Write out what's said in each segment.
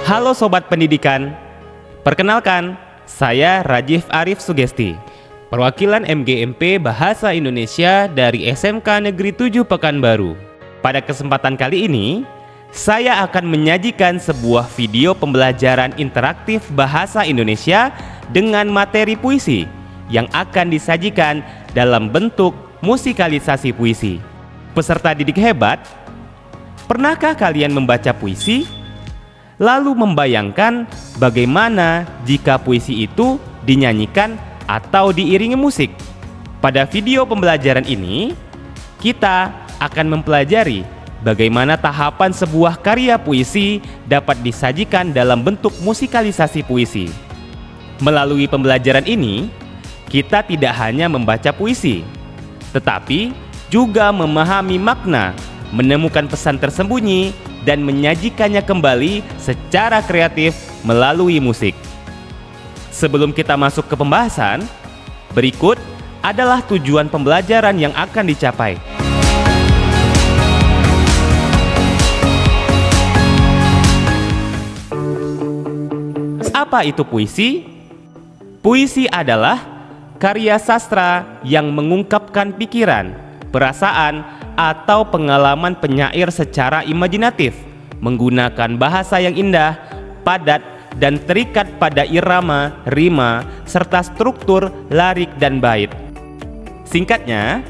Halo Sobat Pendidikan, perkenalkan, saya Rajif Arif Sugesti, perwakilan MGMP Bahasa Indonesia dari SMK Negeri 7 Pekanbaru. Pada kesempatan kali ini, saya akan menyajikan sebuah video pembelajaran interaktif Bahasa Indonesia dengan materi puisi yang akan disajikan dalam bentuk musikalisasi puisi. Peserta didik hebat, pernahkah kalian membaca puisi? Lalu membayangkan bagaimana jika puisi itu dinyanyikan atau diiringi musik. Pada video pembelajaran ini, kita akan mempelajari bagaimana tahapan sebuah karya puisi dapat disajikan dalam bentuk musikalisasi puisi. Melalui pembelajaran ini, kita tidak hanya membaca puisi, tetapi juga memahami makna, menemukan pesan tersembunyi, dan menyajikannya kembali secara kreatif melalui musik. Sebelum kita masuk ke pembahasan, berikut adalah tujuan pembelajaran yang akan dicapai. Apa itu puisi? Puisi adalah karya sastra yang mengungkapkan pikiran, perasaan, atau pengalaman penyair secara imajinatif, menggunakan bahasa yang indah, padat, dan terikat pada irama, rima, serta struktur larik dan bait. Singkatnya,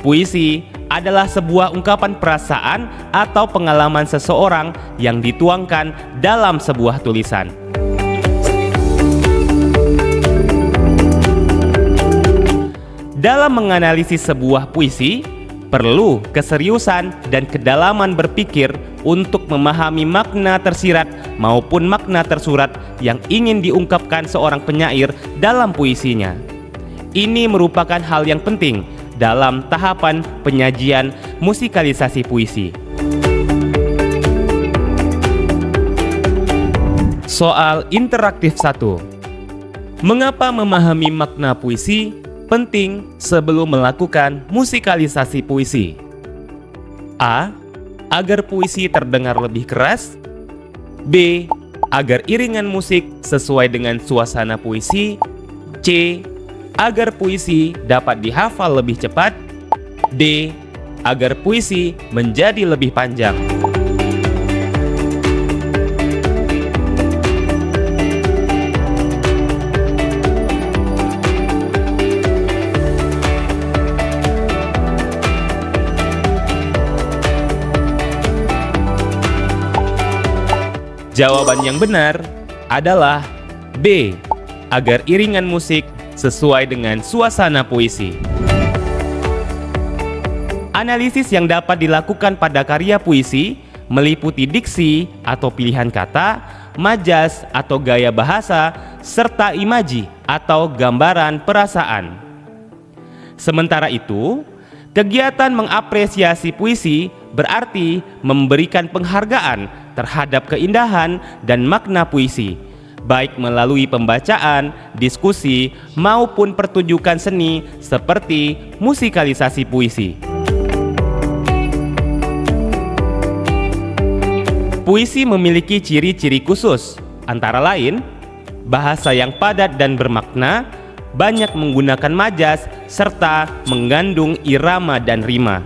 puisi adalah sebuah ungkapan perasaan atau pengalaman seseorang yang dituangkan dalam sebuah tulisan. Dalam menganalisis sebuah puisi, perlu keseriusan dan kedalaman berpikir untuk memahami makna tersirat maupun makna tersurat yang ingin diungkapkan seorang penyair dalam puisinya. Ini merupakan hal yang penting dalam tahapan penyajian musikalisasi puisi. Soal interaktif 1. Mengapa memahami makna puisi penting sebelum melakukan musikalisasi puisi? A. Agar puisi terdengar lebih keras. B. Agar iringan musik sesuai dengan suasana puisi. C. Agar puisi dapat dihafal lebih cepat. D. Agar puisi menjadi lebih panjang. Jawaban yang benar adalah B. Agar iringan musik sesuai dengan suasana puisi. Analisis yang dapat dilakukan pada karya puisi meliputi diksi atau pilihan kata, majas atau gaya bahasa, serta imaji atau gambaran perasaan. Sementara itu, kegiatan mengapresiasi puisi berarti memberikan penghargaan terhadap keindahan dan makna puisi, baik melalui pembacaan, diskusi, maupun pertunjukan seni seperti musikalisasi puisi. Puisi memiliki ciri-ciri khusus, antara lain bahasa yang padat dan bermakna, banyak menggunakan majas, serta mengandung irama dan rima.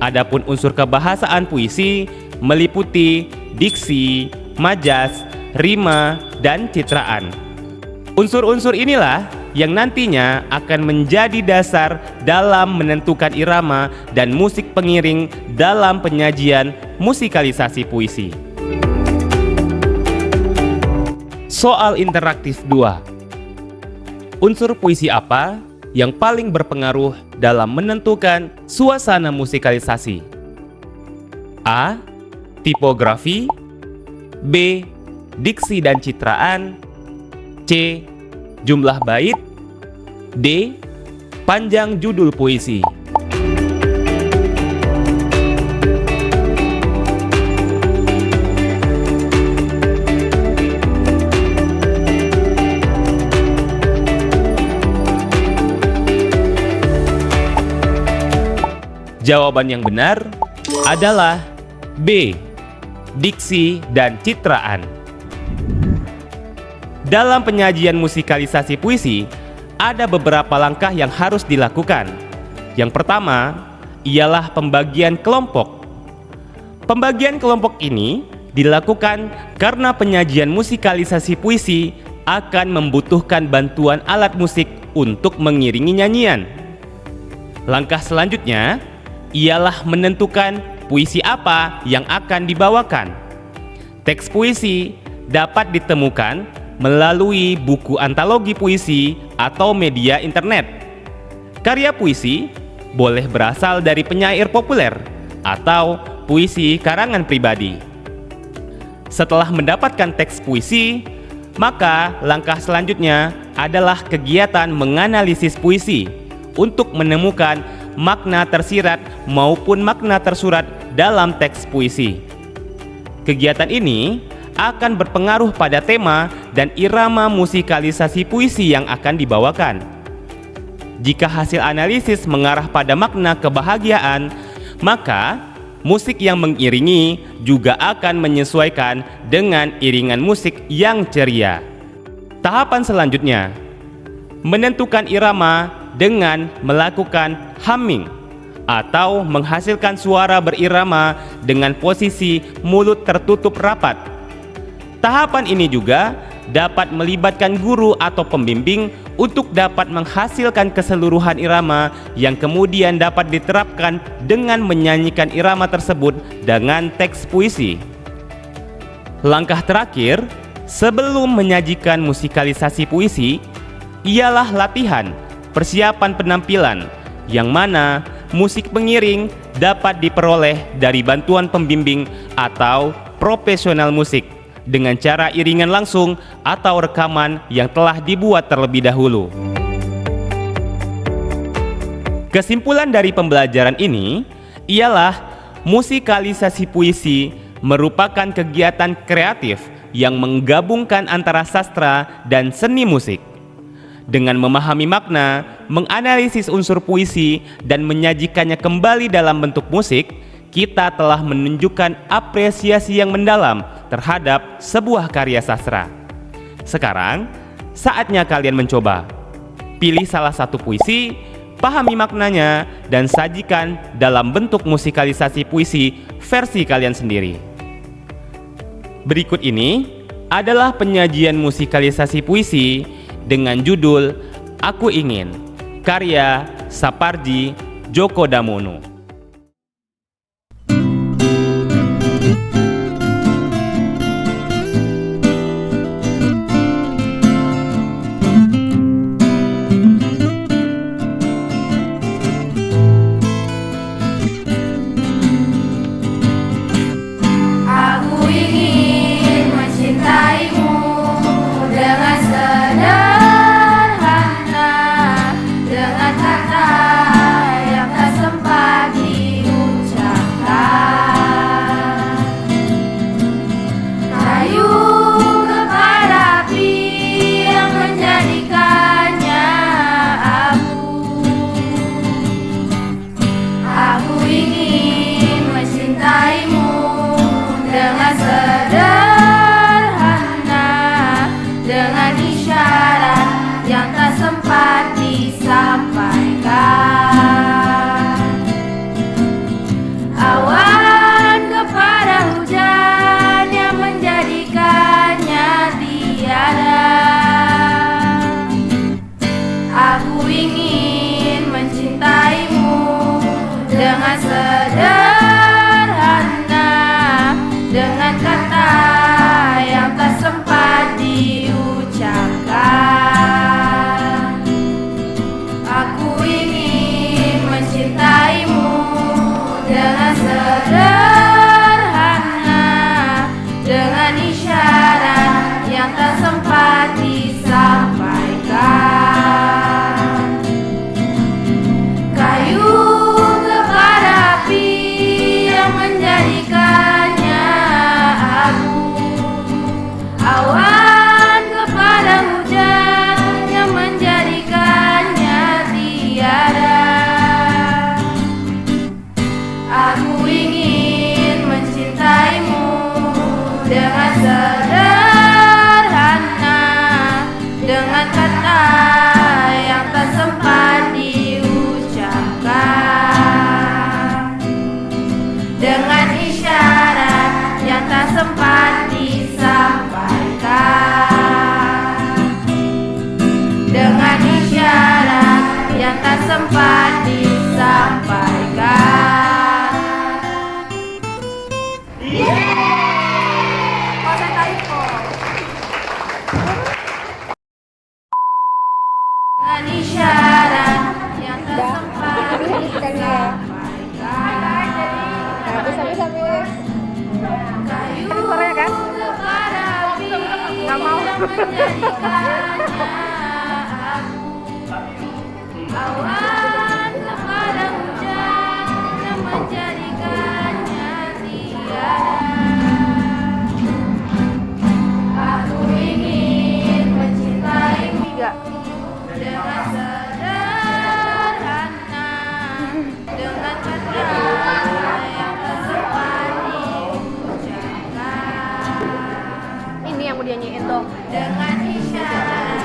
Adapun unsur kebahasaan puisi meliputi diksi, majas, rima, dan citraan. Unsur-unsur inilah yang nantinya akan menjadi dasar dalam menentukan irama dan musik pengiring dalam penyajian musikalisasi puisi. Soal interaktif 2. Unsur puisi apa yang paling berpengaruh dalam menentukan suasana musikalisasi? A. Tipografi. B. Diksi dan citraan. C. Jumlah bait. D. Panjang judul puisi. Jawaban yang benar adalah B. Diksi dan citraan. Dalam penyajian musikalisasi puisi, ada beberapa langkah yang harus dilakukan. Yang pertama ialah pembagian kelompok. Pembagian kelompok ini dilakukan karena penyajian musikalisasi puisi akan membutuhkan bantuan alat musik untuk mengiringi nyanyian. Langkah selanjutnya ialah menentukan puisi apa yang akan dibawakan. Teks puisi dapat ditemukan melalui buku antologi puisi atau media internet. Karya puisi boleh berasal dari penyair populer atau puisi karangan pribadi. Setelah mendapatkan teks puisi, maka langkah selanjutnya adalah kegiatan menganalisis puisi untuk menemukan makna tersirat maupun makna tersurat dalam teks puisi. Kegiatan ini akan berpengaruh pada tema dan irama musikalisasi puisi yang akan dibawakan. Jika hasil analisis mengarah pada makna kebahagiaan, maka musik yang mengiringi juga akan menyesuaikan dengan iringan musik yang ceria. Tahapan selanjutnya, menentukan irama dengan melakukan humming atau menghasilkan suara berirama dengan posisi mulut tertutup rapat. Tahapan ini juga dapat melibatkan guru atau pembimbing untuk dapat menghasilkan keseluruhan irama yang kemudian dapat diterapkan dengan menyanyikan irama tersebut dengan teks puisi. Langkah terakhir sebelum menyajikan musikalisasi puisi ialah latihan persiapan penampilan, yang mana musik pengiring dapat diperoleh dari bantuan pembimbing atau profesional musik dengan cara iringan langsung atau rekaman yang telah dibuat terlebih dahulu. Kesimpulan dari pembelajaran ini ialah musikalisasi puisi merupakan kegiatan kreatif yang menggabungkan antara sastra dan seni musik. Dengan memahami makna, menganalisis unsur puisi, dan menyajikannya kembali dalam bentuk musik, kita telah menunjukkan apresiasi yang mendalam terhadap sebuah karya sastra. Sekarang, saatnya kalian mencoba. Pilih salah satu puisi, pahami maknanya, dan sajikan dalam bentuk musikalisasi puisi versi kalian sendiri. Berikut ini adalah penyajian musikalisasi puisi dengan judul Aku Ingin, karya Sapardi Djoko Damono. Dengan isyarat yang tak sempat disampaikan. tak sempat disampaikan. Oh, saya typo. Dengan isyarat yang tak sempat disampaikan. Kayu kepada api yang menjadikannya abu. Awan kepada hujan yang menjadikannya tiada. Aku ingin mencintaimu dengan sederhana, dengan kata yang tak sempat diucapkan. Ini yang mau dinyanyiin tuh. Dengan isyarat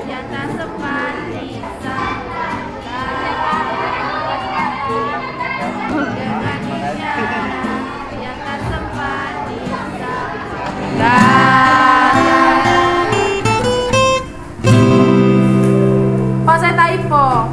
yang tak sempat disampaikan. Dengan isyarat yang tak sempat disampaikan. Oh, saya typo.